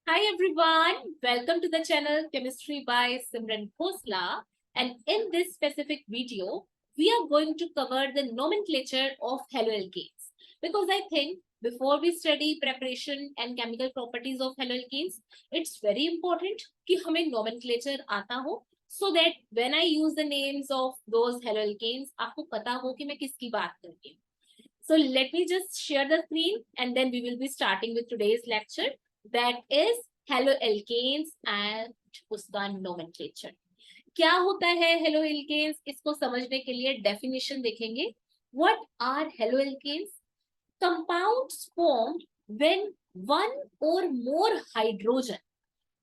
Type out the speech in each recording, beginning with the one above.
Hi everyone, welcome to the channel Chemistry by Simran Khosla, and in this specific video we are going to cover the nomenclature of haloalkanes because I think before we study preparation and chemical properties of haloalkanes it's very important कि हमें nomenclature आता हो so that when I use the names of those haloalkanes आपको पता हो कि मैं किसकी बात कर रही हूँ. So let me just share the screen and then we will be starting with today's lecture, that is haloalkanes and उसका nomenclature. क्या होता है haloalkanes? इसको समझने के लिए definition देखेंगे. What are haloalkanes? Compounds formed when one or more hydrogen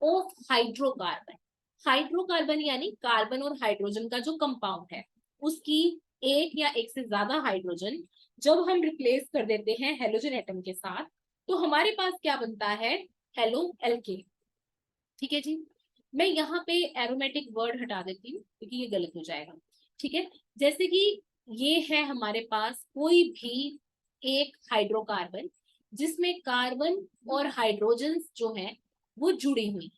of hydrocarbon, hydrocarbon यानी कार्बन और हाइड्रोजन का जो कंपाउंड है उसकी एक या एक से ज्यादा हाइड्रोजन जब हम रिप्लेस कर देते हैं हेलोजन एटम के साथ तो हमारे पास क्या बनता है? Halo alkane. ठीक है जी. मैं यहाँ पे एरोमेटिक वर्ड हटा देती हूँ क्योंकि ये गलत हो जाएगा. ठीक है. जैसे कि ये है हमारे पास कोई भी एक हाइड्रोकार्बन जिसमें कार्बन और हाइड्रोजन जो है वो जुड़ी हुई.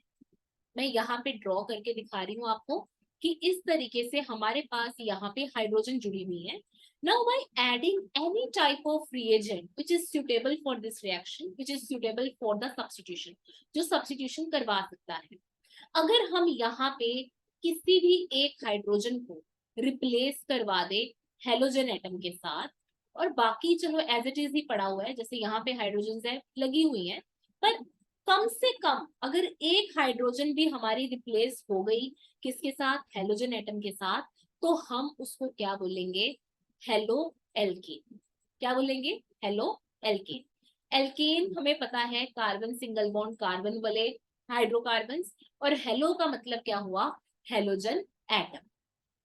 मैं यहाँ पे ड्रॉ करके दिखा रही हूँ आपको कि इस तरीके से हमारे पास यहाँ पे हाइड्रोजन जुड़ी हुई है. Now by adding any type of reagent which is suitable for this reaction, which is suitable for the substitution, जो substitution करवा सकता है. अगर हम यहाँ पे किसी भी एक हाइड्रोजन को रिप्लेस करवा दे हेलोजन एटम के साथ और बाकी चलो एज इट इज ही पड़ा हुआ है, जैसे यहाँ पे हाइड्रोजन है लगी हुई है, पर कम से कम अगर एक हाइड्रोजन भी हमारी रिप्लेस हो गई किसके साथ? हेलोजन एटम के साथ, तो हम उसको क्या बोलेंगे? Halo alkane. क्या बोलेंगे? Halo alkane. एल्केन हमें पता है कार्बन सिंगल बॉन्ड कार्बन वाले हाइड्रोकार्बन, और हेलो का मतलब क्या हुआ? Halogen atom.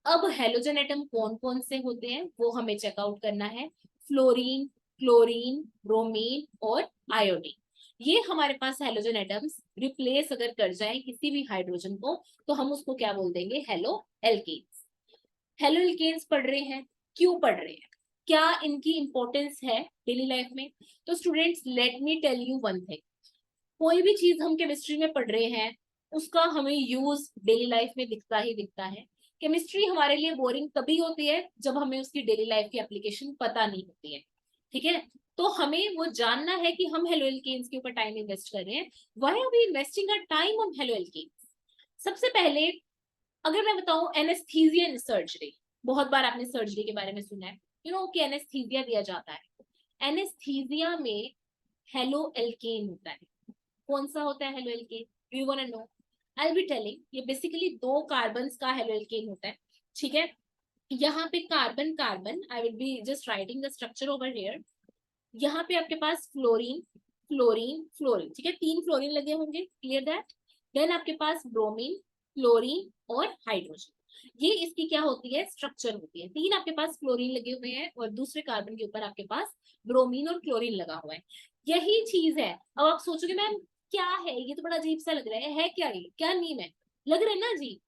अब हेलोजन एटम कौन कौन से होते हैं वो हमें चेकआउट करना है. फ्लोरीन, क्लोरीन, ब्रोमीन और आयोडीन. ये हमारे पास हेलोजन एटम्स रिप्लेस अगर कर जाए किसी भी हाइड्रोजन को तो हम उसको क्या बोल देंगे? Halo alkanes. हेलो एल्केन्स पढ़ रहे हैं, क्यों पढ़ रहे हैं, क्या इनकी इंपॉर्टेंस है डेली लाइफ में? तो students let me tell you one thing. कोई भी चीज हम केमिस्ट्री में पढ़ रहे हैं उसका हमें यूज डेली लाइफ में दिखता ही दिखता है. केमिस्ट्री हमारे लिए बोरिंग तभी होती है जब हमें उसकी डेली लाइफ की एप्लीकेशन पता नहीं होती है. ठीक है. तो हमें वो जानना है कि हम हेलो एल्केन्स के ऊपर टाइम इन्वेस्ट कर रहे हैं. Why are we investing a time on haloalkanes? सबसे पहले अगर मैं बताऊं एनेस्थीसिया इन सर्जरी, बहुत बार आपने सर्जरी के बारे में सुना है, कि एनेस्थीसिया दिया जाता है. एनेस्थीसिया में हेलो एल्केन होता है. कौन सा होता है haloalkane? Do you want to know? I will be telling. ये बेसिकली दो कार्बन का हेलो एल्केन होता है. ठीक है. यहाँ पे carbon carbon, I will be just writing the structure over here. यहाँ पे आपके पास फ्लोरीन फ्लोरीन फ्लोरीन, ठीक है, तीन फ्लोरीन लगे होंगे, क्लियर दैट. देन आपके पास ब्रोमीन, क्लोरीन और हाइड्रोजन. ये इसकी क्या होती है? स्ट्रक्चर होती है. तीन आपके पास फ्लोरीन लगे हुए हैं और दूसरे कार्बन के ऊपर आपके पास ब्रोमीन और क्लोरीन लगा हुआ है. यही चीज है. अब आप सोचोगे मैम क्या है ये, तो बड़ा अजीब सा लग रहा है क्या ये क्या नीम है? लग रहा है ना जी,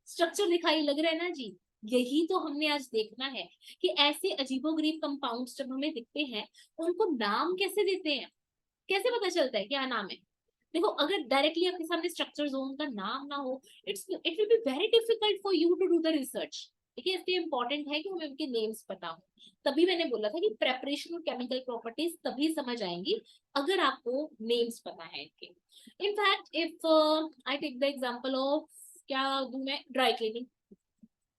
स्ट्रक्चर दिखाई लग रहा है ना जी. यही तो हमने आज देखना है कि ऐसे अजीबोगरीब कंपाउंड्स जब हमें दिखते हैं उनको नाम कैसे देते हैं, कैसे पता चलता है क्या नाम है. देखो अगर डायरेक्टली आपके सामने स्ट्रक्चर जोन का नाम ना हो, it will be very difficult for you to do the research. ठीक है. इसलिए इंपॉर्टेंट है कि हमें उनके नेम्स पता हो. तभी मैंने बोला था कि प्रेपरेशन और केमिकल प्रॉपर्टीज तभी समझ आएंगी अगर आपको नेम्स पता है इनके. In fact if I take the example of, क्या दूं मैं, ड्राई क्लीनिंग.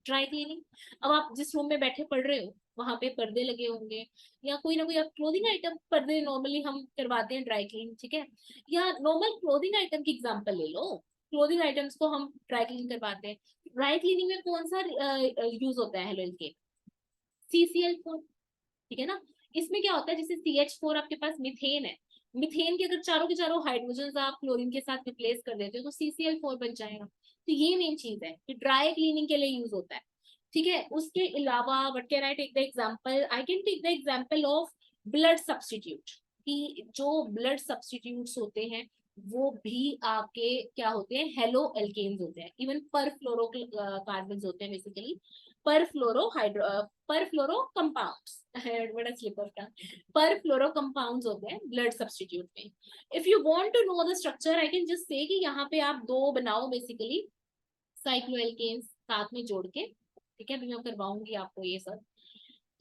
Dry cleaning. अब आप जिस रूम में बैठे पढ़ रहे हो वहां पे पर्दे लगे होंगे या कोई ना कोई आप क्लोथिंग आइटम, पर्दे नॉर्मली हम करवाते हैं ड्राई क्लीन. ठीक है. या नॉर्मल क्लोथिंग आइटम की एग्जांपल ले लो. क्लोथिंग आइटम्स को हम ड्राई क्लीन करवाते हैं. ड्राई क्लीनिंग में कौन सा यूज होता है हेलोजन के? CCl4. ठीक है ना. इसमें क्या होता है, जैसे CH4 आपके पास मिथेन है, मिथेन के अगर चारों के चारों हाइड्रोजन आप क्लोरीन के साथ रिप्लेस कर देते हो तो CCl4 बन जाएगा. तो ये मेन चीज है कि ड्राई क्लीनिंग के लिए यूज होता है. ठीक है. उसके अलावा what can I take the example? I can take the example of blood substitute. कि जो ब्लड सब्स्टिट्यूट्स होते हैं वो भी आपके क्या होते हैं? हेलो एल्केन्स होते हैं. इवन पर फ्लोरो कार्बन होते हैं बेसिकली. परफ्लोरो कंपाउंड्स, बड़ा slip of tongue, perfluoro compounds होते हैं ब्लड सब्स्टिट्यूट में. If you want to know the structure I can just say कि यहाँ पे आप दो बनाओ बेसिकली साइक्लोएल्केन्स साथ में जोड़ के, ठीक है. अभी मैं करवाऊंगी आपको ये सब.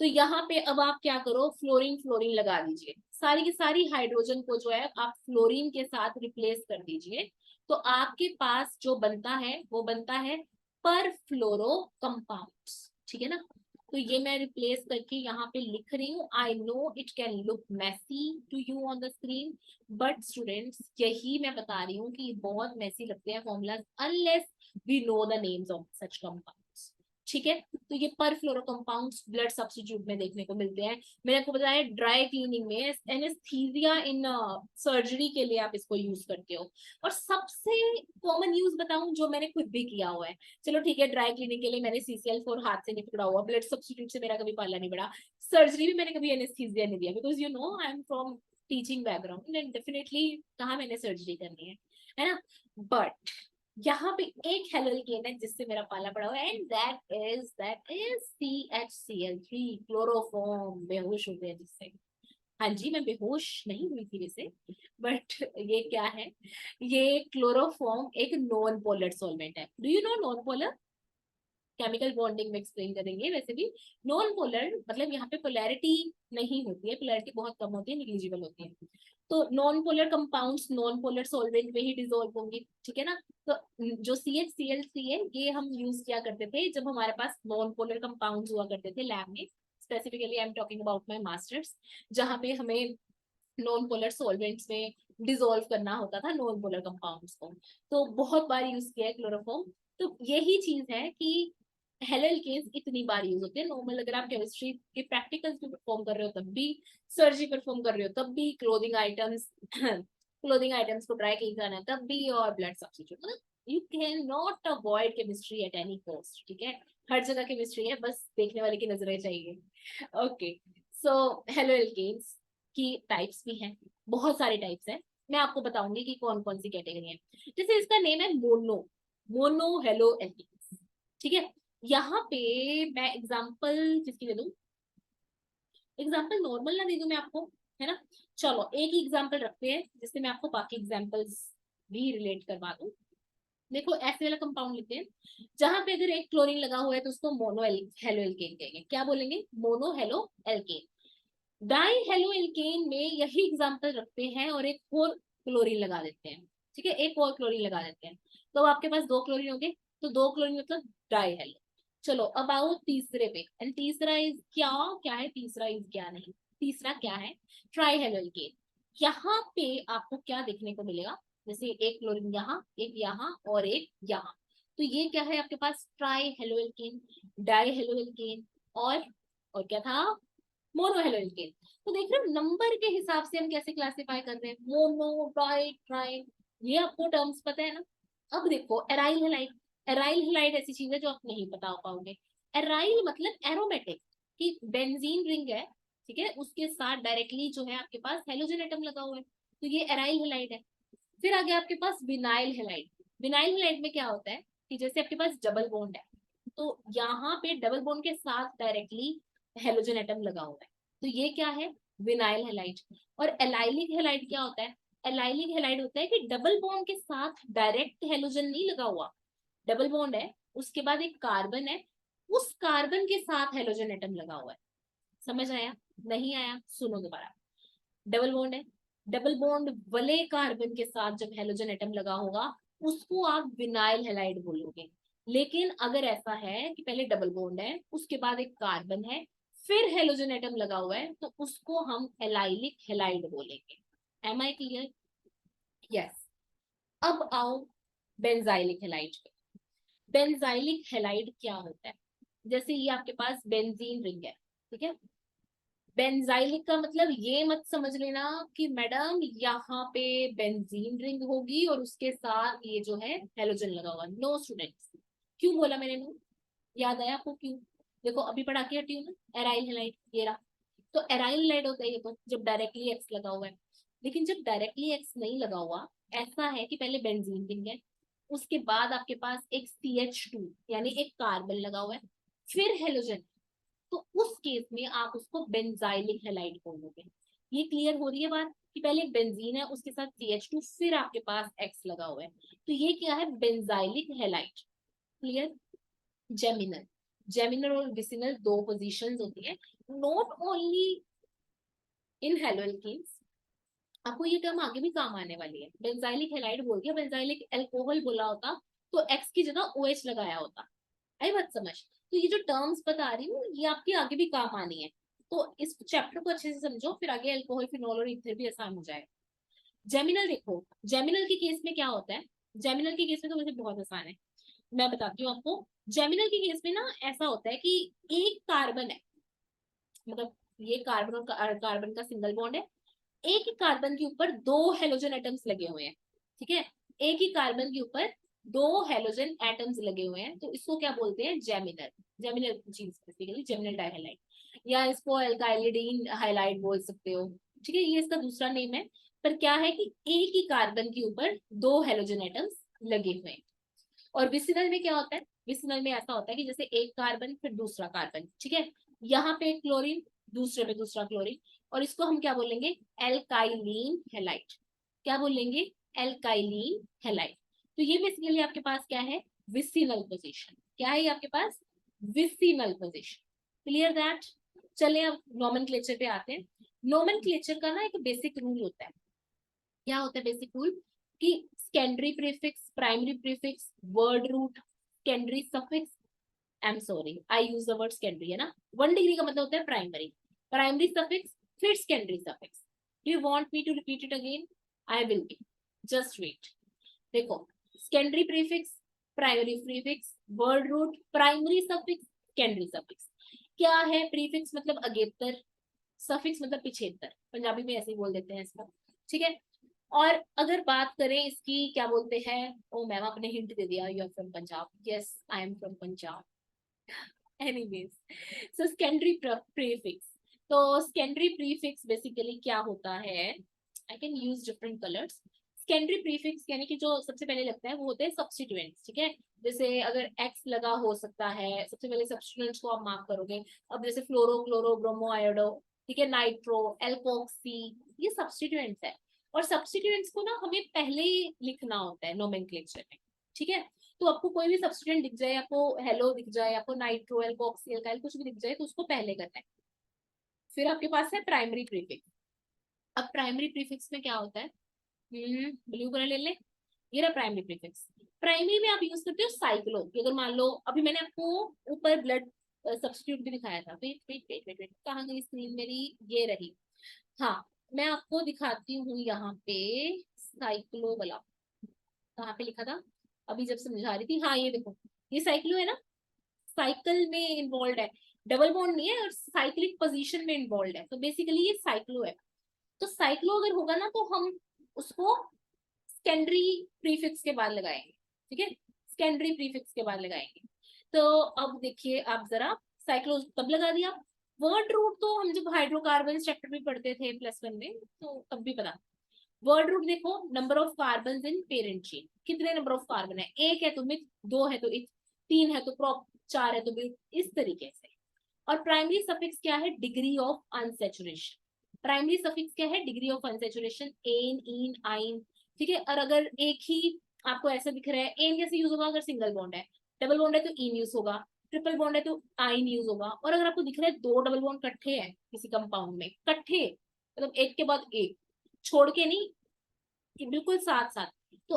तो यहाँ पे अब आप क्या करो, फ्लोरीन फ्लोरीन लगा दीजिए. सारी की सारी हाइड्रोजन को जो है आप फ्लोरीन के साथ रिप्लेस कर दीजिए. तो आपके पास जो बनता है वो बनता है परफ्लोरो कंपाउंड्स, ठीक है ना. तो ये मैं रिप्लेस करके यहाँ पे लिख रही हूँ. I know it can look messy to you on the screen, but students यही मैं बता रही हूँ कि बहुत मैसी लगते हैं formulas unless we know the names of such compounds, ठीक है. तो ये परफ्लोरो कंपाउंड्स ब्लड सब्स्टिट्यूट में देखने को मिलते हैं. मैंने आपको बताया ड्राई क्लीनिंग में, एनेस्थीसिया इन सर्जरी के लिए आप इसको यूज करते हो. और सबसे कॉमन यूज बताऊं जो मैंने खुद भी किया हुआ है, चलो ठीक है, ड्राई क्लीनिंग के लिए मैंने CCl4 हाथ से नहीं पकड़ा हुआ, ब्लड सब्स्टिट्यूट से मेरा कभी पाला नहीं पड़ा, सर्जरी भी मैंने कभी एनेस्थीसिया नहीं दिया, because you know I am from teaching background and definitely कहाँ मैंने सर्जरी करनी है ना. बट यहाँ पे एक हेलोल्केन है जिससे मेरा पाला पड़ा हुआ है, and that is CHCl3 chloroform. बेहोश हो गया जिससे. हाँ जी, मैं बेहोश नहीं हुई थी वैसे, बट ये क्या है, ये क्लोरोफॉर्म एक नॉन पोलर सॉल्वेंट है. Do you know non polar? Chemical bonding में एक्सप्लेन करेंगे. वैसे भी नॉन पोलर मतलब यहाँ पे पोलैरिटी नहीं होती है, पोलैरिटी बहुत कम होती है, निग्लिजिबल होती है. तो non polar compounds non polar solvent में ही डिसॉल्व होंगे, ठीक है ना. तो जो CHCl3 है ये हम यूज किया करते थे जब हमारे पास नॉन पोलर कंपाउंड्स हुआ करते थे लैब में. Specifically I am talking about my masters, जहाँ पे हमें नॉन पोलर सॉल्वेंट्स में डिसॉल्व करना होता था नॉन पोलर कंपाउंड्स को. तो बहुत बार यूज किया है क्लोरोफॉर्म. तो यही चीज है कि हेलोल्केन्स इतनी बार यूज होते हैं. नॉर्मल अगर आप केमिस्ट्री के प्रैक्टिकल्स भी परफॉर्म कर रहे हो तब भी, सर्जरी परफॉर्म कर रहे हो तब भी, क्लोथिंग आइटम्स को ड्राई क्लीन करना है तब भी, और ब्लड सब्स्टिट्यूट, मतलब you can not avoid chemistry at any cost, ठीक है. हर जगह केमिस्ट्री है, बस देखने वाले की नजरें चाहिए. ओके, सो हेलोल्केन्स की टाइप्स भी हैं, बहुत सारे टाइप्स हैं. मैं आपको बताऊंगी कि कौन कौन सी कैटेगरी है. जैसे इसका नेम है मोनो हेलो एल्केन्स, ठीक है. यहाँ पे मैं एग्जांपल किसकी दे दूं, एग्जांपल नॉर्मल ना दे दूं मैं आपको, है ना. चलो एक ही एग्जांपल रखते हैं जिससे मैं आपको बाकी एग्जांपल्स भी रिलेट करवा दूं. देखो ऐसे वाला कंपाउंड लेते हैं जहां पे अगर एक क्लोरीन लगा हुआ है तो उसको मोनो हेलो एल्केन कहेंगे. क्या बोलेंगे? Mono hello alkene. Di halo alkene में यही एग्जांपल रखते हैं और एक और क्लोरीन लगा देते हैं, ठीक है, एक और क्लोरीन लगा देते हैं. तो अब आपके पास दो क्लोरीन हो गए, तो दो क्लोरीन मतलब डाई हेलो. चलो अब आओ तीसरे पे, एंड तीसरा इज क्या, क्या है तीसरा, इज क्या नहीं, तीसरा क्या है, ट्राई हेलो एल्केन. यहाँ पे आपको क्या देखने को मिलेगा, जैसे एक क्लोरीन यहाँ, एक यहाँ और एक यहाँ. तो ये क्या है आपके पास, tri halo alkene, di halo alkene, और क्या था, मोनो हेलो एल्केन. तो देख रहे हो नंबर के हिसाब से हम कैसे क्लासिफाई कर रहे हैं, मोनो, डाई, ट्राई, ये आपको टर्म्स पता है ना. अब देखो एराइल हेलाइड, एराइल हेलाइड ऐसी चीज है जो आप नहीं बता पाओगे. एराइल मतलब एरोमेटिक, कि बेंजीन रिंग है, ठीक है, उसके साथ डायरेक्टली जो है आपके पास हेलोजन एटम लगा हुआ है, तो ये एराइल हेलाइड है. फिर आगे आपके पास विनाइल हेलाइड. विनाइल हेलाइड में क्या होता है कि जैसे आपके पास डबल बॉन्ड है, तो यहाँ पे डबल बॉन्ड के साथ डायरेक्टली हेलोजन एटम लगा हुआ है, तो ये क्या है, विनाइल हेलाइड. और एलाइलिक हेलाइड क्या होता है, एलाइलिक हेलाइड होता है कि डबल बॉन्ड के साथ डायरेक्ट हेलोजन नहीं लगा हुआ, डबल बॉन्ड है, उसके बाद एक कार्बन है, उस कार्बन के साथ हेलोजन एटम लगा हुआ है. समझ आया? नहीं आया? सुनो दोबारा. डबल बॉन्ड है, डबल बॉन्ड वाले कार्बन के साथ जब हेलोजन एटम लगा होगा उसको आप विनाइल हेलाइड बोलोगे. लेकिन अगर ऐसा है कि पहले डबल बॉन्ड है, उसके बाद एक कार्बन है, फिर हेलोजन एटम लगा हुआ है, तो उसको हम एलाइलिक हेलाइड बोलेंगे. Am I clear? यस. अब आओ बेंजाइलिक हेलाइड पे. बेंजाइलिक हेलाइड क्या होता है, जैसे ये आपके पास बेंजीन रिंग है, ठीक है. बेंजाइलिक का मतलब ये मत समझ लेना कि मैडम यहाँ पे बेंजीन रिंग होगी और उसके साथ ये जो है हेलोजन लगा हुआ. No students. क्यों बोला मैंने नो? याद आया आपको क्यों? देखो अभी पढ़ा के हटी हूँ ना, एराइल हेलाइड ये रहा. तो एराइल हेलाइड होता है ये तो जब डायरेक्टली एक्स लगा हुआ है. लेकिन जब डायरेक्टली एक्स नहीं लगा हुआ, ऐसा है कि पहले बेंजीन रिंग है, उसके बाद आपके पास एक CH2 यानी एक कार्बन लगा हुआ है, फिर हेलोजन, तो उस केस में आप उसको बेंजाइलिक हैलाइड बोलोगे। ये क्लियर हो रही है बात कि पहले एक बेंजीन है उसके साथ CH2 फिर आपके पास X लगा हुआ है, तो ये क्या है, benzylic halide. Clear. Geminal, geminal और विसिनल दो पोजीशंस होती है, नॉट ओनली इन हेलोएल्कीन्स, आपको ये टर्म आगे भी काम आने वाली है। बेंजाइलिक हैलाइड बोल दिया, बेंजाइलिक अल्कोहल बोला होता तो X की जगह OH लगाया होता। आई बात समझ। तो ये जो टर्म्स बता रही हूँ ये आपके आगे भी काम आनी है, तो इस चैप्टर को अच्छे से समझो, फिर आगे अल्कोहल, फिनोल और ईथर भी आसान हो जाएगा। जेमिनल देखो, जेमिनल के केस में क्या होता है, जेमिनल के केस में तो वैसे बहुत आसान है, मैं बताती हूँ आपको। जेमिनल के केस में ना ऐसा होता है कि एक कार्बन है, मतलब ये कार्बन और कार्बन का सिंगल बॉन्ड है, एक ही कार्बन के ऊपर दो हेलोजन एटम्स लगे हुए हैं, ठीक है, एक ही कार्बन के ऊपर दो हेलोजन एटम्स लगे हुए हैं, तो इसको क्या बोलते हैं, जेमिनल। जेमिनल चीज बेसिकली जेमिनल डाइहाइलाइड, या इसको एल्काइलिडीन हाइलाइड बोल सकते हो, ठीक है, ये इसका दूसरा नेम है। पर क्या है कि एक ही कार्बन के ऊपर दो हेलोजन एटम्स लगे हुए हैं। और विसिनल में क्या होता है, विसिनल में ऐसा होता है कि जैसे एक कार्बन फिर दूसरा कार्बन, ठीक है, यहाँ पे एक क्लोरीन, दूसरे पे दूसरा क्लोरीन, और इसको हम क्या बोलेंगे, एल्काइलीन हैलाइड। क्या बोलेंगे, एल्काइलीन हैलाइड। तो ये बेसिकली आपके पास क्या है, विसिनल पोजीशन। क्या है आपके पास, विसिनल पोजीशन। Clear that. चले अब नोमेनक्लेचर पे आते हैं। नोमेनक्लेचर का ना एक बेसिक रूल होता है। क्या होता है बेसिक रूल, कि secondary prefix, primary prefix, word root, secondary suffix, I am sorry I use the word secondary, है ना, 1 डिग्री का मतलब होता है प्राइमरी, प्राइमरी सफिक्स फिर secondary suffix. Do you want me to repeat it again, I will be, just wait. देखो, secondary prefix, primary prefix, word root, primary suffix, secondary suffix. क्या है प्रीफिक्स, मतलब अगेतर, सफिक्स मतलब पिछेतर, पंजाबी में ऐसे ही बोल देते हैं इसका, ठीक है। और अगर बात करें इसकी, क्या बोलते हैं, ओ मैम आपने हिंट दे दिया, you are from Punjab, yes I am from Punjab. Anyways, so secondary prefix, तो सेकेंडरी प्रीफिक्स बेसिकली क्या होता है, I can use different colours. Secondary prefix यानी कि जो सबसे पहले लगता है वो होते हैं सब्स्टिट्यूएंट्स, ठीक है, जैसे अगर एक्स लगा हो सकता है, सबसे पहले सब्स्टिट्यूएंट्स को आप मार्क करोगे। अब जैसे फ्लोरो, क्लोरो, ब्रोमो, आयोडो, ठीक है, नाइट्रो, एल्कोक्सी, ये सब्स्टिट्यूएंट्स है। और सब्स्टिट्यूएंट्स को ना हमें पहले ही लिखना होता है नोमेनक्लेचर में, ठीक है। तो आपको कोई भी सब्स्टिट्यूएंट दिख जाए, आपको हेलो दिख जाए, आपको नाइट्रो, एल्कोक्सी, एल्काइल कुछ भी दिख जाए, तो उसको पहले करना है। फिर आपके पास है प्राइमरी प्रीफिक्स। अब प्राइमरी प्रीफिक्स में क्या होता है, ब्लू कलर ले ले, ये रहा प्राइमरी प्रीफिक्स। प्राइमरी में आप यूज करते हो साइक्लो, कि अगर मान लो अभी मैंने आपको ऊपर ब्लड सब्स्टिट्यूट भी दिखाया था, wait wait wait wait wait, कहाँ गई स्क्रीन मेरी, ये रही। हाँ, मैं आपको दिखाती हूँ यहाँ पे साइक्लो वाला, कहाँ पे लिखा था, अभी जब समझा रही थी, हाँ ये देखो, ये साइक्लो है ना, साइकिल में इन्वॉल्व है, डबल बॉन्ड नहीं है, और साइक्लिक पोजीशन में इन्वॉल्व है, तो बेसिकली ये साइक्लो है। तो साइक्लो अगर होगा ना तो हम उसको सेकेंडरी प्रीफिक्स के बाद लगाएंगे, ठीक है, सेकेंडरी प्रीफिक्स के बाद लगाएंगे। तो अब देखिए आप जरा, साइक्लो तब लगा दिया। वर्ड रूट तो हम जब हाइड्रोकार्बन चैप्टर में पढ़ते थे +1 में, तो तब भी पता। वर्ड रूट देखो, number of carbon in parent chain, कितने नंबर ऑफ कार्बन है, एक है तो मिथ, दो है तो इथ, तीन है तो प्रॉप, चार है तो ब्यूट, इस तरीके से। और प्राइमरी सफिक्स क्या है, degree of unsaturation. Primary suffix क्या है, डिग्री ऑफ अनसेचुरेशन, एन, इन, आइन, ठीक है। और अगर एक ही आपको ऐसा दिख रहा है, एन कैसे यूज होगा, अगर सिंगल बॉन्ड है, डबल बॉन्ड है तो इन यूज होगा, ट्रिपल बॉन्ड है तो आइन यूज होगा। और अगर आपको दिख रहा है दो डबल बॉन्ड इकट्ठे हैं किसी कंपाउंड में, इकट्ठे मतलब एक के बाद एक, छोड़ के नहीं, कि बिल्कुल साथ साथ, तो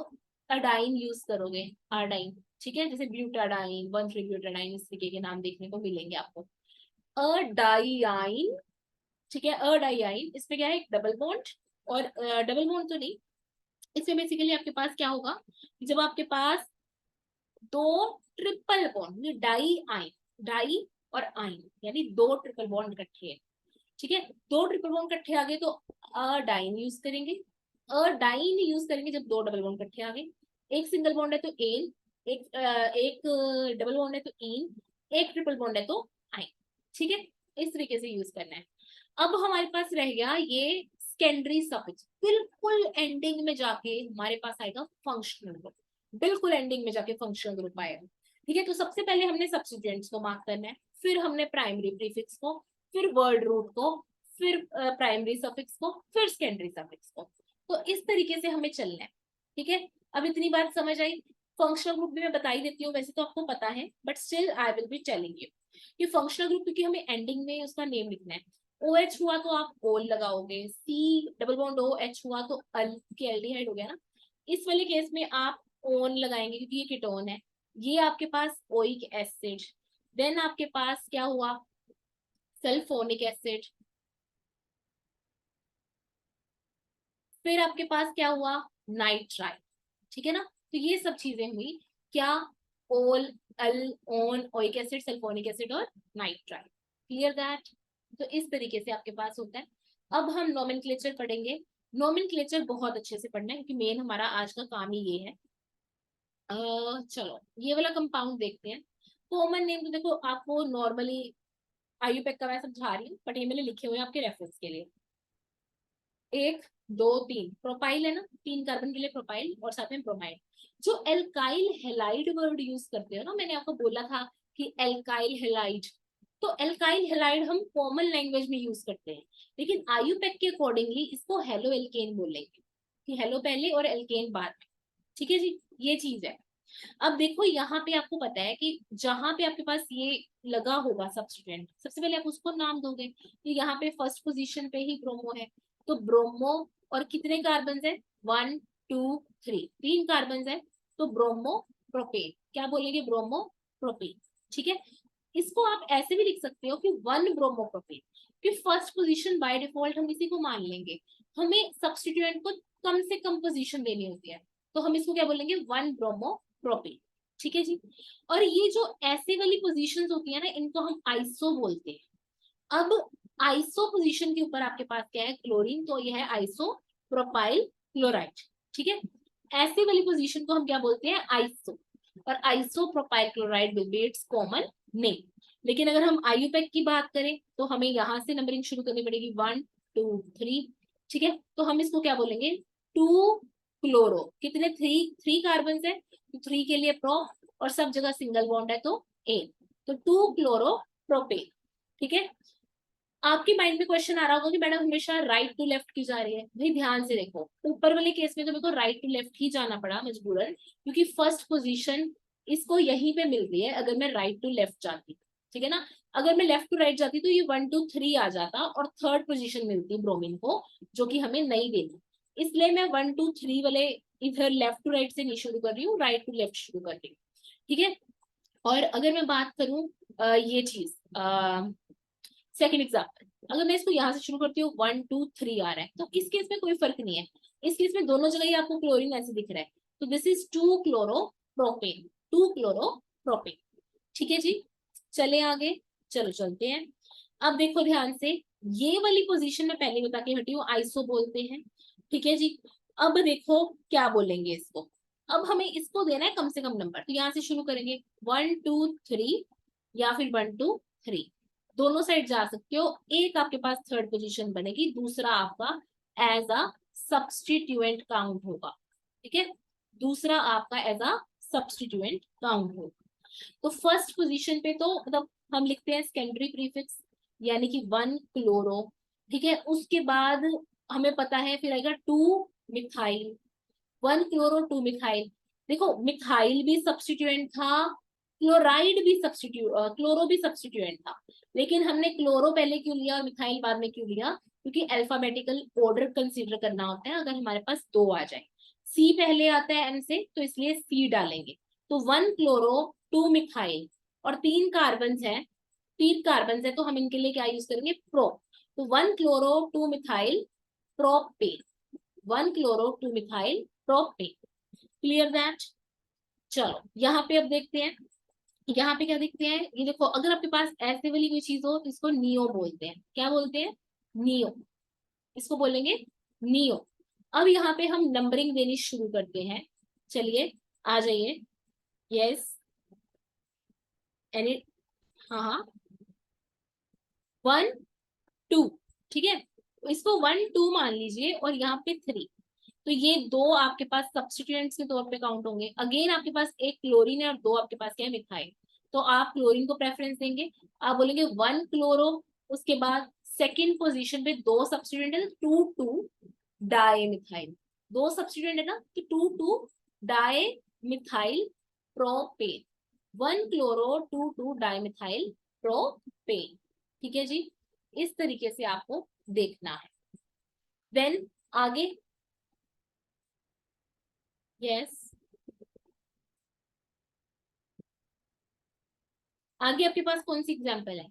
अडाइन यूज करोगे, अडाइन, ठीक है, जैसे ब्यूटाडाइन, 1,3-ब्यूटाडाइन, इस तरीके के नाम देखने को मिलेंगे आपको। अडाइआइन, ठीक है, अडाइआइन, इसमें क्या है, एक डबल बॉन्ड, और डबल बॉन्ड तो नहीं, इसमें बेसिकली आपके पास क्या होगा, जब आपके पास दो ट्रिपल बॉन्ड, डाई आइन, डाई और आइन यानी दो ट्रिपल बॉन्ड इकट्ठे हैं, ठीक है, दो ट्रिपल बॉन्ड इकट्ठे आ गए तो अडाइन यूज करेंगे। अडाइन यूज करेंगे जब दो डबल बॉन्ड इकट्ठे आ गए। एक सिंगल बॉन्ड है तो एन, एक डबल बॉन्ड है तो इन, एक ट्रिपल बॉन्ड है तो आइन, ठीक है, इस तरीके से यूज करना है। अब हमारे पास रह गया ये सेकेंडरी सफिक्स, बिल्कुल एंडिंग में जाके हमारे पास आएगा फंक्शनल ग्रुप, बिल्कुल एंडिंग में जाके फंक्शनल ग्रुप आएगा। ठीक है, तो सबसे पहले हमने सब्स्टिट्यूएंट्स को मार्क करना है, फिर हमने प्राइमरी प्रीफिक्स को, फिर वर्ड रूट को, फिर प्राइमरी सफिक्स को, फिर सेकेंडरी सफिक्स को। तो इस तरीके से हमें चलना है। ठीक है, अब इतनी बात समझ आई। फंक्शनल ग्रुप भी मैं बता ही देती हूँ, वैसे तो आपको पता है, but still I will be telling you. ये फंक्शनल ग्रुप क्योंकि हमें एंडिंग में उसका नेम लिखना है। ओ एच हुआ तो आप ओल लगाओगे, C double bond O H हुआ तो अल की एल्डिहाइड हो गया ना। इस वाले केस में आप ओन लगाएंगे क्योंकि ये कीटोन है। ये आपके पास ओइक एसिड, देन आपके पास क्या हुआ, सल्फोनिक एसिड, फिर आपके पास क्या हुआ, नाइट्राइल। ठीक है ना, तो ये सब चीजें हुई क्या, ol, al, one, oic acid, sulphonic acid और नाइट्राइल। Clear that. तो इस तरीके से आपके पास होता है। अब हम नोमेनक्लेचर पढ़ेंगे। नोमेनक्लेचर बहुत अच्छे से पढ़ना है क्योंकि मेन हमारा आज का काम ही ये है। चलो ये वाला कंपाउंड देखते हैं। कॉमन नेम तो देखो आपको नॉर्मली आयुपेक का मैं समझा रही हूँ, बट ये मैंने लिखे हुए हैं आपके रेफरेंस के लिए। एक, दो, तीन, प्रोपाइल है ना, 3 कार्बन के लिए प्रोपाइल और साथ में ब्रोमाइड। जो एल्काइल हेलाइड वर्ड यूज करते हो ना, मैंने आपको बोला था कि एल्काइल हेलाइड, तो एल्काइल हेलाइड हम कॉमन लैंग्वेज में यूज करते हैं, लेकिन आयुपेक के अकॉर्डिंगली इसको हेलो एल्केन बोलेंगे, कि हेलो पहले और एल्केन बाद में। ठीक है जी, ये चीज है। अब देखो यहाँ पे आपको पता है कि जहां पे आपके पास ये लगा होगा सब्स्टिट्यूएंट, सबसे पहले आप उसको नाम दोगे। तो यहाँ पे फर्स्ट पोजीशन पे ही ब्रोमो है, तो ब्रोमो, और कितने कार्बन है, 1 2 3, 3 कार्बन है, तो ब्रोमो प्रोपेन, क्या बोलेंगे, ब्रोमो प्रोपेन। ठीक है, इसको आप ऐसे भी लिख सकते हो कि 1 ब्रोमो प्रोपेन, कि फर्स्ट पोजीशन बाय डिफॉल्ट हम इसी को मान लेंगे। हमें सब्स्टिट्यूएंट को कम से कम पोजीशन देनी होती है, तो हम इसको क्या बोलेंगे, 1 ब्रोमो प्रोपेन। ठीक है जी। और ये जो ऐसे वाली पोजीशंस होती है ना, इनको हम आइसो बोलते हैं। अब आइसो पोजीशन के ऊपर आपके पास क्या है, क्लोरीन, तो ये है आइसो प्रोपाइल क्लोराइड। ठीक है, ऐसे वाली पोजीशन को हम क्या बोलते हैं, आइसो। और iso propyl chloride will be it's common name. लेकिन अगर हम आयुपेक की बात करें तो हमें यहां से नंबरिंग शुरू करनी पड़ेगी, 1 2 3। ठीक है, तो हम इसको क्या बोलेंगे, 2 क्लोरो, कितने, 3 3 कार्बन है, तो 3 के लिए प्रो, और सब जगह सिंगल बॉन्ड है तो ए, तो 2 क्लोरो प्रोपेन। ठीक है, आपके माइंड में क्वेश्चन आ रहा होगा कि मैडम हमेशा राइट टू लेफ्ट की जा रही है। भाई ध्यान से देखो, ऊपर वाले केस में तो मेरे को राइट टू लेफ्ट ही जाना पड़ा मजबूरन, क्योंकि फर्स्ट पोजीशन इसको यहीं पे मिल रही है अगर मैं राइट टू लेफ्ट जाती। ठीक है ना, अगर मैं लेफ्ट टू राइट जाती तो ये 1 2 3 आ जाता और थर्ड पोजीशन मिलती ब्रोमीन को, जो कि हमें नहीं देनी। इसलिए मैं 1 2 3 वाले इधर लेफ्ट टू राइट से नहीं शुरू कर रही हूँ, राइट टू लेफ्ट शुरू कर रही हूँ। ठीक है, और अगर मैं बात करूं ये चीज, सेकंड एग्जाम्पल, अगर मैं इसको यहाँ से शुरू करती हूँ, 1 2 3 आ रहा है, तो इस केस में कोई फर्क नहीं है। इस केस में दोनों जगह ही आपको क्लोरीन ऐसे दिख रहा है, तो this is 2 chloro propane, 2 chloro propane. ठीक है जी, चले आगे, चलो चलते हैं। अब देखो ध्यान से, ये वाली पोजीशन में पहले बता के हटी हूँ, आइसो बोलते हैं। ठीक है जी, अब देखो क्या बोलेंगे इसको। अब हमें इसको देना है कम से कम नंबर, तो यहाँ से शुरू करेंगे, 1 2 3, या फिर 1 2 3, दोनों साइड जा सकते हो। एक आपके पास थर्ड पोजीशन बनेगी, दूसरा आपका एज अ सब्सटीट्यूएंट काउंट होगा। ठीक है, दूसरा आपका एज अ सब्सटीट्यूएंट काउंट होगा। तो फर्स्ट पोजीशन पे तो मतलब हम लिखते हैं सेकेंडरी प्रीफिक्स, यानी कि 1 क्लोरो। ठीक है, उसके बाद हमें पता है फिर आएगा 2 मिथाइल, 1 क्लोरो 2 मिथाइल। देखो मिथाइल भी सब्सटीट्यूएंट था, क्लोराइड भी सब्सटीट्यूट, क्लोरो भी सब्सटीट्यूएंट था, लेकिन हमने क्लोरो पहले क्यों लिया और मिथाइल बाद में क्यों लिया, क्योंकि अल्फाबेटिकल ऑर्डर कंसीडर करना होता है। अगर हमारे पास दो आ जाए, सी पहले आता है एन से, तो इसलिए सी डालेंगे। तो 1 क्लोरो 2 मिथाइल, और 3 कार्बन है, 3 कार्बन है, तो हम इनके लिए क्या यूज करेंगे, प्रो। तो 1 chloro 2 methyl propane, 1 chloro 2 methyl propane. Clear that. चलो यहाँ पे अब देखते हैं, यहाँ पे क्या देखते हैं, ये देखो, अगर आपके पास ऐसे वाली कोई चीज हो तो इसको नियो बोलते हैं। क्या बोलते हैं, नियो, इसको बोलेंगे नियो। अब यहाँ पे हम नंबरिंग देनी शुरू करते हैं। चलिए आ जाइए, यस, एनी, हाँ हाँ, 1 2, ठीक है, इसको 1 2 मान लीजिए और यहाँ पे 3। तो ये दो आपके पास सब्स्टिट्यूएंट्स के तौर पे काउंट होंगे। अगेन आपके पास एक क्लोरीन है और दो आपके पास क्या है, मिथाइल। तो आप क्लोरीन को प्रेफरेंस देंगे, आप बोलेंगे 1 क्लोरो, उसके बाद सेकेंड पोजीशन पे दो सब्स्टिट्यूएंट है, 2 डाई मिथाइल। दो सब्स्टिट्यूएंट है ना, तो 2 di methyl propane. 1 chloro 2 di methyl propane. ठीक है जी, इस तरीके से आपको देखना है। देन आगे, यस, आगे आपके पास कौन सी एग्जांपल है?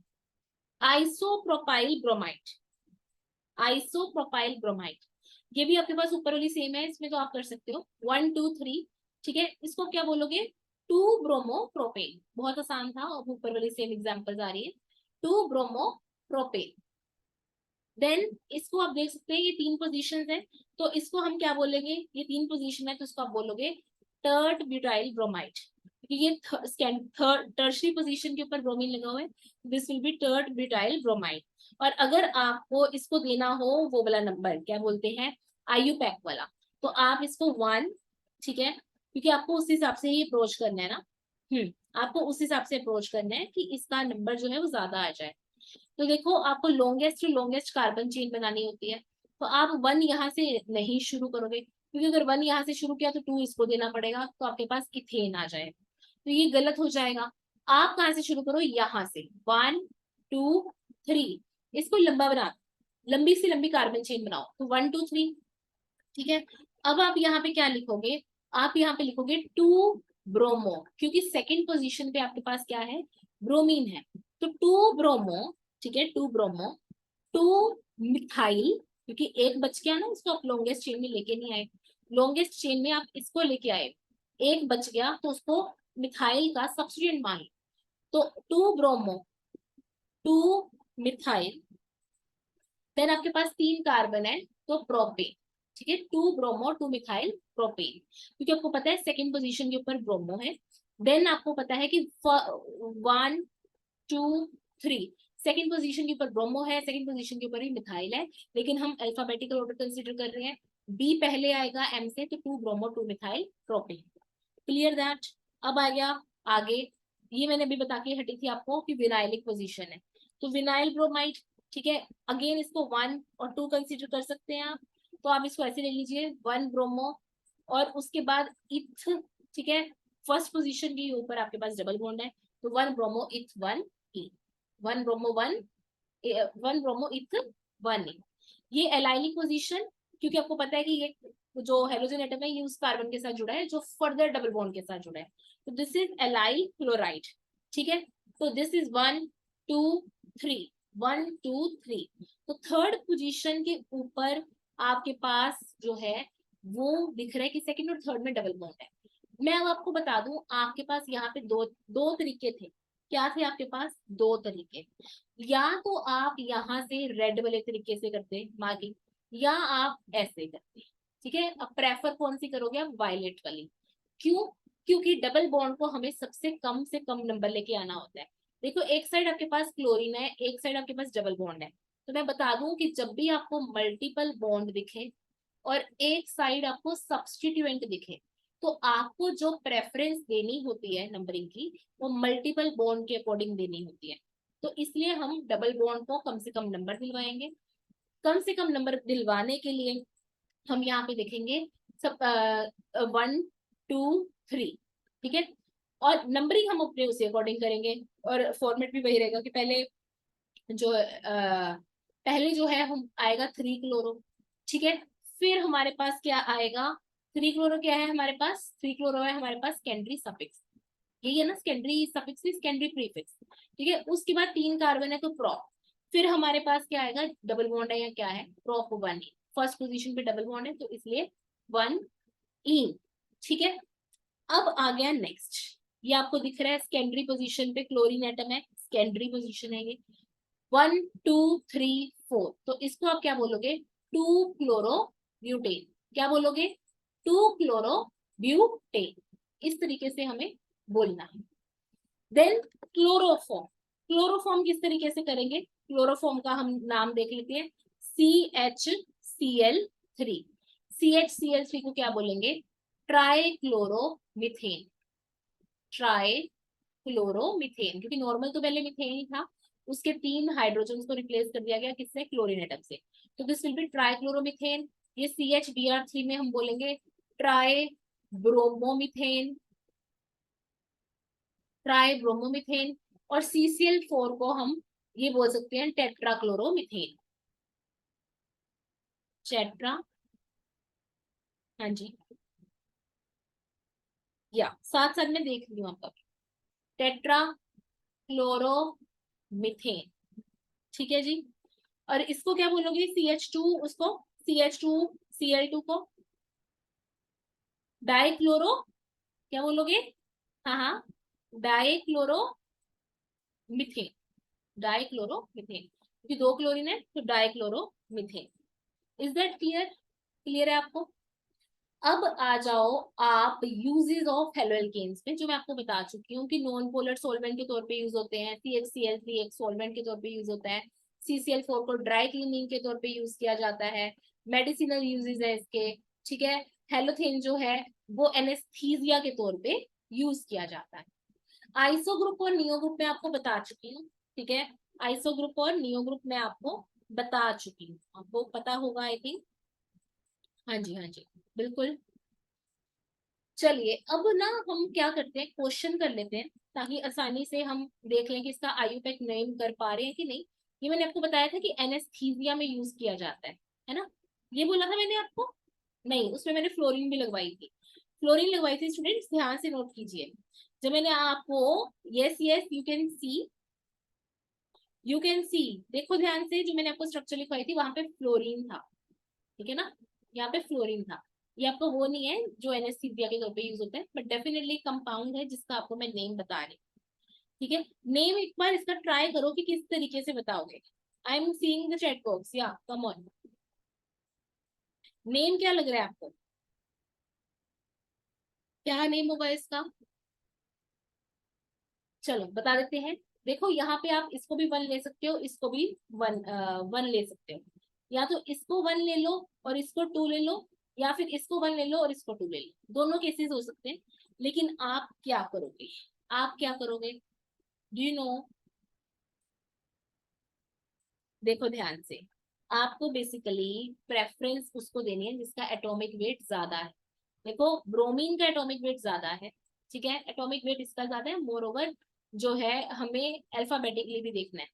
Isopropyl bromide. आइसोप्रोपाइल ब्रोमाइड, ये भी आपके पास ऊपर वाली सेम है, इसमें तो आप कर सकते हो 1 2 3। ठीक है, इसको क्या बोलोगे? 2 ब्रोमो प्रोपेन। बहुत आसान था, और ऊपर वाली सेम एग्जांपल्स आ रही है, 2 ब्रोमो प्रोपेन। देन इसको आप देख सकते हैं, ये 3 पोजीशंस है, तो इसको हम क्या बोलेंगे? ये 3 पोजीशन है, तो इसको आप बोलोगे टर्ट ब्यूटाइल ब्रोमाइड, क्योंकि ये थर्ड टर्शरी पोजीशन के ऊपर ब्रोमीन लगा हुआ है। This will be tert butyl bromide. और अगर आपको इसको देना हो वो वाला नंबर, क्या बोलते हैं, आईयूपैक वाला, तो आप इसको 1, ठीक है, क्योंकि आपको उस हिसाब से ही अप्रोच करना है ना। आपको उस हिसाब से अप्रोच करना है कि इसका नंबर जो है वो ज्यादा आ जाए। तो देखो, आपको longest to longest carbon chain बनानी होती है, तो आप 1 यहाँ से नहीं शुरू करोगे, क्योंकि अगर 1 यहाँ से शुरू किया तो 2 इसको देना पड़ेगा, तो आपके पास इथेन आ जाए, तो ये गलत हो जाएगा। आप कहाँ से शुरू करो? यहाँ से 1 2 3, इसको लंबा बना, लंबी से लंबी कार्बन चेन बनाओ, तो 1 2 3। ठीक है, अब आप यहाँ पे क्या लिखोगे? आप यहाँ पे लिखोगे 2 ब्रोमो, क्योंकि सेकंड पोजीशन पे आपके पास क्या है, ब्रोमीन है, तो 2 ब्रोमो। ठीक है, 2 ब्रोमो 2 मिथाइल, क्योंकि एक बच गया ना, उसको आप लॉन्गेस्ट चेन में लेके नहीं आए, लॉन्गेस्ट चेन में आप इसको लेके आए, एक बच गया तो उसको मिथाइल का सब्स्टिट्यूएंट मान लो, तो 2 ब्रोमो 2 मिथाइल। देन आपके पास 3 कार्बन है, तो प्रोपेन। ठीक है, 2 ब्रोमो 2 मिथाइल प्रोपेन, क्योंकि आपको पता है सेकेंड पोजीशन के ऊपर ब्रोमो है। देन आपको पता है कि 1 2 3, सेकेंड पोजीशन के ऊपर ब्रोमो है, सेकेंड पोजीशन के ऊपर ही मिथाइल है, लेकिन हम अल्फाबेटिकल ऑर्डर कंसीडर कर रहे हैं। बी पहले आएगा एम से, तो 2 bromo 2 methyl propane. Clear that? अब आ गया आगे, ये मैंने अभी बता के हटी थी आपको कि विनाइलिक पोजीशन है, तो विनाइल ब्रोमाइड। ठीक है, अगेन इसको 1 और 2 कंसीडर कर सकते हैं आप, तो आप इसको ऐसे ले लीजिए, 1 ब्रोमो और उसके बाद इथ। ठीक है, फर्स्ट पोजीशन के ऊपर आपके पास डबल बॉन्ड है, तो 1 ब्रोमो इथ 1 ई, 1 ब्रोमो 1, 1 ब्रोमो इथ 1 ई। ये एलाइलिक पोजीशन, क्योंकि आपको पता है कि ये जो हेलोजन एटम है ये उस कार्बन के साथ जुड़ा है जो फर्दर डबल बॉन्ड के साथ जुड़ा है, तो दिस इज एलाइल क्लोराइड। ठीक है, तो दिस इज 1 2 3, 1 2 3। तो थर्ड पोजीशन के ऊपर आपके पास जो है वो दिख रहा है कि सेकंड और थर्ड में डबल बॉन्ड है। मैं अब आपको बता दूं, आपके पास यहाँ पे दो दो तरीके थे। क्या थे आपके पास? 2 तरीके। या तो आप यहाँ से रेड वाले तरीके से करते मार्किंग, या आप ऐसे करते। ठीक है, अब प्रेफर कौन सी करोगे आप? वायलेट वाली। क्यों? क्योंकि डबल बॉन्ड को हमें सबसे कम से कम नंबर लेके आना होता है। देखो, एक साइड आपके पास क्लोरीन है, एक साइड आपके पास डबल बॉन्ड है, तो मैं बता दूं कि जब भी आपको मल्टीपल बॉन्ड दिखे और एक साइड आपको सब्स्टिट्यूएंट दिखे, तो आपको जो प्रेफरेंस देनी होती है नंबरिंग की, वो मल्टीपल बॉन्ड के अकॉर्डिंग देनी होती है। तो इसलिए हम डबल बॉन्ड को कम से कम नंबर दिलवाएंगे। कम से कम नंबर दिलवाने के लिए हम यहाँ पे देखेंगे सब 1 2 3। ठीक है, और नंबरिंग हम अपने उसी अकॉर्डिंग करेंगे, और फॉर्मेट भी वही रहेगा कि पहले जो पहले जो है हम आएगा 3 क्लोरो। ठीक है, फिर हमारे पास क्या आएगा? 3 क्लोरो क्या है हमारे पास? 3 क्लोरो है हमारे पास सेकेंडरी सफिक्स, यही है ना, सेकेंडरी सफिक्स सेकेंडरी प्रीफिक्स। ठीक है, उसके बाद 3 कार्बन है तो प्रोप। फिर हमारे पास क्या आएगा? डबल बॉन्ड है या क्या है? प्रोप 1। फर्स्ट पोजीशन पे डबल बॉन्ड है, तो इसलिए 1 इन। ठीक है, अब आ गया नेक्स्ट, ये आपको दिख रहा है सेकेंडरी पोजीशन पे क्लोरीन एटम है, सेकेंडरी पोजीशन है ये, 1 2 3 4। तो इसको आप क्या बोलोगे? 2 क्लोरो ब्यूटेन। क्या बोलोगे? 2 क्लोरो ब्यूटेन। इस तरीके से हमें बोलना है। Then chloroform. क्लोरोफॉर्म किस तरीके से करेंगे? क्लोरोफॉर्म का हम नाम देख लेते हैं, CHCl3। CHCl3 को क्या बोलेंगे? ट्राइक्लोरोमीथेन। ट्राइक्लोरोमीथेन, क्योंकि नॉर्मल तो पहले मीथेन ही था, उसके 3 हाइड्रोजन को रिप्लेस कर दिया गया किससे? क्लोरीन एटम से। तो दिस विल बी ट्राइक्लोरोमीथेन। ये CHBr3 में हम बोलेंगे ट्राई ब्रोमोमीथेन। ट्राइब्रोमोमीथेन। और CCl4 को हम ये बोल सकते हैं टेट्राक्लोरोमीथेन। टेट्रा, हाँ जी, या साथ साथ में देख रही हूँ आपका। टेट्रा क्लोरोमीथेन, ठीक है जी। और इसको क्या बोलोगे? CH2, उसको CH2Cl2 को डाइक्लोरो क्या बोलोगे? हाँ हाँ, डाइक्लोरोमीथेन। डाइक्लोरोमीथेन, क्योंकि 2 क्लोरीन है तो dichloromethane. Is that clear? Clear है आपको? अब आ जाओ आप यूजेस ऑफ हेलो एल्केन्स पे, जो मैं आपको बता चुकी हूँ कि नॉन पोलर सॉल्वेंट के तौर पे यूज होते हैं। CHCl3 एक सॉल्वेंट के तौर पे यूज होता है। CCl4 को ड्राई क्लीनिंग के तौर पे यूज किया जाता है। मेडिसिनल यूजेस है इसके, ठीक है। हेलोथेन जो है वो एनेस्थीसिया के तौर पे यूज किया जाता है। आइसो ग्रुप और नियो ग्रुप में आपको बता चुकी हूँ, ठीक है। आइसो ग्रुप और नियो ग्रुप में आपको बता चुकी हूँ, आपको पता होगा आई थिंक। हाँ जी, हाँ जी, बिल्कुल। चलिए अब ना हम क्या करते हैं, क्वेश्चन कर लेते हैं, ताकि आसानी से हम देख लें कि इसका आयुपैक नेम कर पा रहे हैं कि नहीं। ये मैंने आपको बताया था कि एनेस्थीसिया में यूज किया जाता है ना? ये बोला था मैंने आपको? नहीं, उसमें मैंने फ्लोरीन भी लगवाई थी। फ्लोरीन लगवाई थी स्टूडेंट्स, ध्यान से नोट कीजिए। जब मैंने आपको, yes yes, you can see, देखो ध्यान से, जो मैंने आपको स्ट्रक्चर लिखवाई थी वहां पे फ्लोरीन था, ठीक है ना? यहाँ पे फ्लोरीन था। ये आपको वो नहीं है जो एनेस्थीसिया के तौर पे यूज होता है, बट डेफिनेटली कंपाउंड है जिसका आपको मैं नेम बता रही हूँ, ठीक है। नेम एक बार इसका ट्राई करो कि किस तरीके से बताओगे। I am seeing the chat box, या कम ऑन। नेम क्या लग रहा है आपको? क्या नेम होगा इसका? चलो बता देते हैं। देखो यहाँ पे आप इसको भी 1 ले सकते हो, इसको भी 1 ले सकते हो। या तो इसको 1 ले लो और इसको 2 ले लो, या फिर इसको 1 ले लो और इसको 2 ले लो, दोनों केसेस हो सकते हैं। लेकिन आप क्या करोगे? आप क्या करोगे? Do you know? देखो ध्यान से, आपको बेसिकली प्रेफरेंस उसको देनी है जिसका एटॉमिक वेट ज्यादा है। देखो ब्रोमीन का एटॉमिक वेट ज्यादा है, ठीक है, एटॉमिक वेट इसका ज्यादा है। मोर ओवर जो है, हमें अल्फाबेटिकली भी देखना है,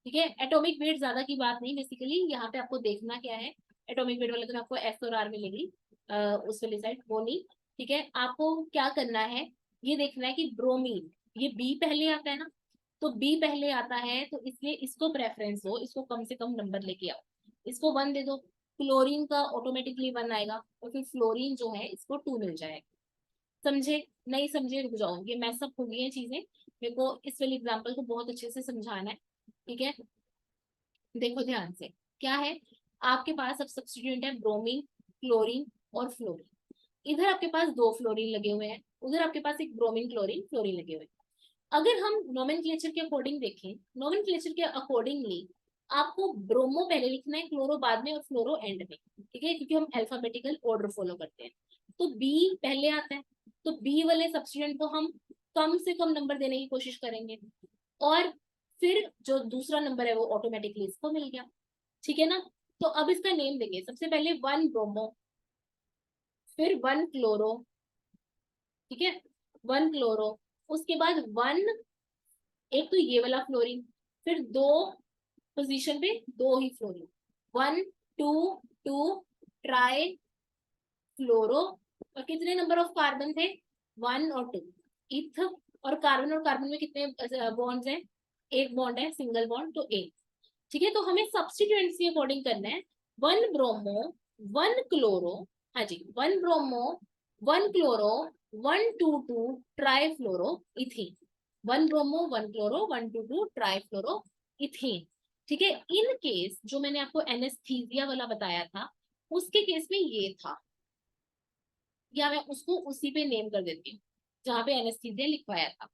ठीक है। एटॉमिक वेट ज्यादा की बात नहीं, बेसिकली यहाँ पे आपको देखना क्या है, एटॉमिक वेट वाले तो आपको एस और आर मिलेगी, उस वाली साइड वो नहीं, ठीक है। आपको क्या करना है, ये देखना है कि ब्रोमीन, ये बी पहले आता है ना, तो बी पहले आता है तो इसलिए इसको प्रेफरेंस हो, इसको कम से कम नंबर लेके आओ, इसको 1 दे दो। क्लोरीन का ऑटोमेटिकली 1 आएगा, और फिर फ्लोरीन जो है इसको 2 मिल जाएगा। समझे? नहीं समझे रुक जाओ, ये मैसअप हो गई है चीजें, मेरे को इस वाली एग्जाम्पल को बहुत अच्छे से समझाना है, ठीक है। देखो ध्यान से, क्या है, आपके पास अब सब्स्टिट्यूएंट है ब्रोमीन, क्लोरीन और फ्लोरीन। इधर आपके पास 2 फ्लोरीन लगे हुए हैं, उधर आपके पास एक ब्रोमीन क्लोरीन फ्लोरीन लगे हुए हैं। अगर हम नोमेनक्लेचर के अकॉर्डिंग देखें, नोमेनक्लेचर के अकॉर्डिंगली आपको ब्रोमो पहले लिखना है, क्लोरो बाद में और फ्लोरो एंड में, ठीक है, क्योंकि हम अल्फाबेटिकल ऑर्डर फॉलो करते हैं। तो बी पहले आता है, तो बी वाले सब्स्टिट्यूएंट को हम कम से कम नंबर देने की कोशिश करेंगे, और फिर जो दूसरा नंबर है वो ऑटोमेटिकली इसको मिल गया, ठीक है ना? तो अब इसका नेम देंगे, सबसे पहले 1 ब्रोमो, फिर 1 क्लोरो, ठीक है, 1 क्लोरो, उसके बाद 1, एक तो ये वाला फ्लोरीन, फिर 2 पोजीशन पे 2 ही फ्लोरीन, 1 2 2 ट्राई फ्लोरो। और कितने नंबर ऑफ कार्बन थे? 1 और 2। इथ और कार्बन में कितने बॉन्ड्स हैं? एक बॉन्ड है, सिंगल बॉन्ड, तो एक, ठीक है। तो हमें सब्स्टिट्यूएंट्स के अकॉर्डिंग करना है। 1 ब्रोमो, 1 क्लोरो, हाँ जी, 1 ब्रोमो, 1 क्लोरो, 1 2 2 ट्राई फ्लोरो इथीन। 1 ब्रोमो, 1 क्लोरो, 1 2 2 ट्राई फ्लोरो इथीन, ठीक है। इन केस जो मैंने आपको एनेस्थीसिया वाला बताया था, उसके केस में ये था, या मैं उसको उसी पे नेम कर देती हूँ जहाँ पे एनेस्थीसिया लिखवाया था,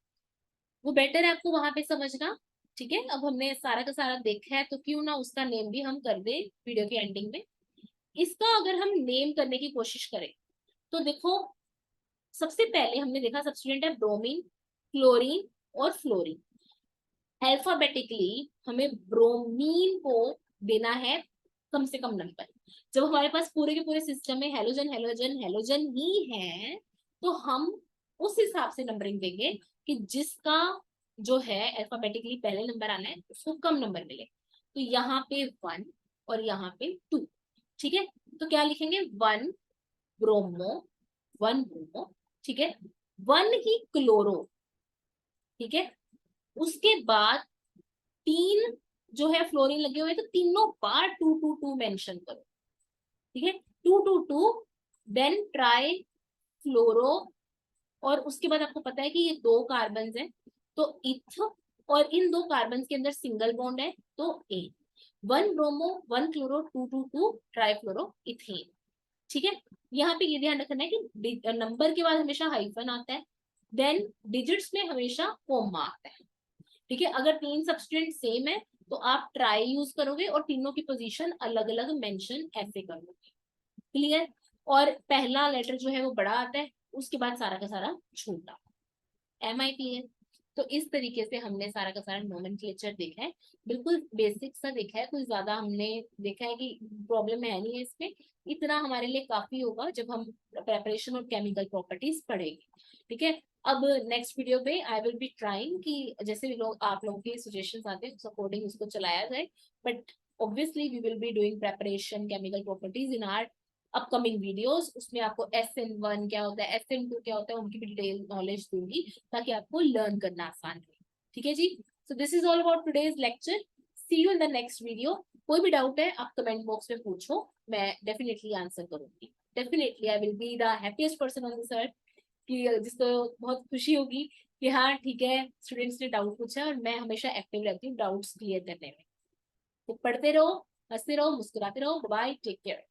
वो बेटर है आपको वहां पे समझना, ठीक है। अब हमने सारा का सारा देखा है तो क्यों ना उसका नेम भी हम कर दे वीडियो के एंडिंग में। इसका अगर हम नेम करने की कोशिश करें तो देखो, सबसे पहले हमने देखा सब्स्टिट्यूएंट है ब्रोमीन, क्लोरीन और फ्लोरीन। अल्फाबेटिकली हमें ब्रोमीन को देना है कम से कम नंबर। जब हमारे पास पूरे के पूरे सिस्टम में हेलोजन हेलोजन हेलोजन ही है, तो हम उस हिसाब से नंबरिंग देंगे कि जिसका जो है अल्फाबेटिकली पहले नंबर आना है उसको कम नंबर मिले। तो यहाँ पे 1 और यहाँ पे 2। ठीक है, तो क्या लिखेंगे, 1 ब्रोमो, 1 ब्रोमो, ठीक है, 1 ही क्लोरो, ठीक है। उसके बाद 3 जो है फ्लोरीन लगे हुए, तो तीनों बार 2 2 2 मेंशन करो, ठीक है, 2 2 2। देन ट्राई फ्लोरो, और उसके बाद आपको पता है कि ये 2 कार्बन है, तो इथ, और इन 2 कार्बन के अंदर सिंगल बॉन्ड है, तो ए। 1 ब्रोमो, 1 क्लोरो, 2 2 2 ट्राई फ्लोरो इथेन। ठीक है, यहाँ पे ये ध्यान रखना है कि नंबर के बाद हमेशा हाइफन आता है, देन डिजिट्स में हमेशा कोमा आता है। ठीक है, अगर 3 सब्सटेंट सेम है तो आप ट्राई यूज करोगे और तीनों की पोजीशन अलग अलग मेंशन ऐसे करोगे। क्लियर? और पहला लेटर जो है वो बड़ा आता है, उसके बाद सारा का सारा छोटा। Am I clear? तो इस तरीके से हमने सारा का सारा नोमेनक्लेचर देखा है, बिल्कुल बेसिक सा देखा है, कुछ ज्यादा हमने देखा है कि प्रॉब्लम है नहीं है इसमें। इतना हमारे लिए काफी होगा जब हम प्रेपरेशन और केमिकल प्रॉपर्टीज पढ़ेंगे। ठीक है, अब नेक्स्ट वीडियो पे आई विल बी ट्राइंग कि जैसे भी लोग आप लोगों के सजेशन आते हैं उस अकॉर्डिंग उसको चलाया जाए, but obviously we will be doing preparation chemical properties in our upcoming videos. उसमें आपको SN1 क्या होता है, SN2 क्या होता है, उनकी भी डिटेल नॉलेज दूंगी ताकि आपको लर्न करना आसान रहे। ठीक है जी, so this is all about today's lecture. See you in the next video. कोई भी डाउट है आप कमेंट बॉक्स में पूछो, मैं डेफिनेटली आंसर करूंगी। Definitely I will be the happiest person on this earth, कि जिसको बहुत खुशी होगी कि हाँ ठीक है, स्टूडेंट्स ने डाउट पूछा, और मैं हमेशा एक्टिव रहती हूँ डाउट्स क्लियर करने में। तो पढ़ते रहो, हंसते रहो, मुस्कुराते रहो। Bye, take care.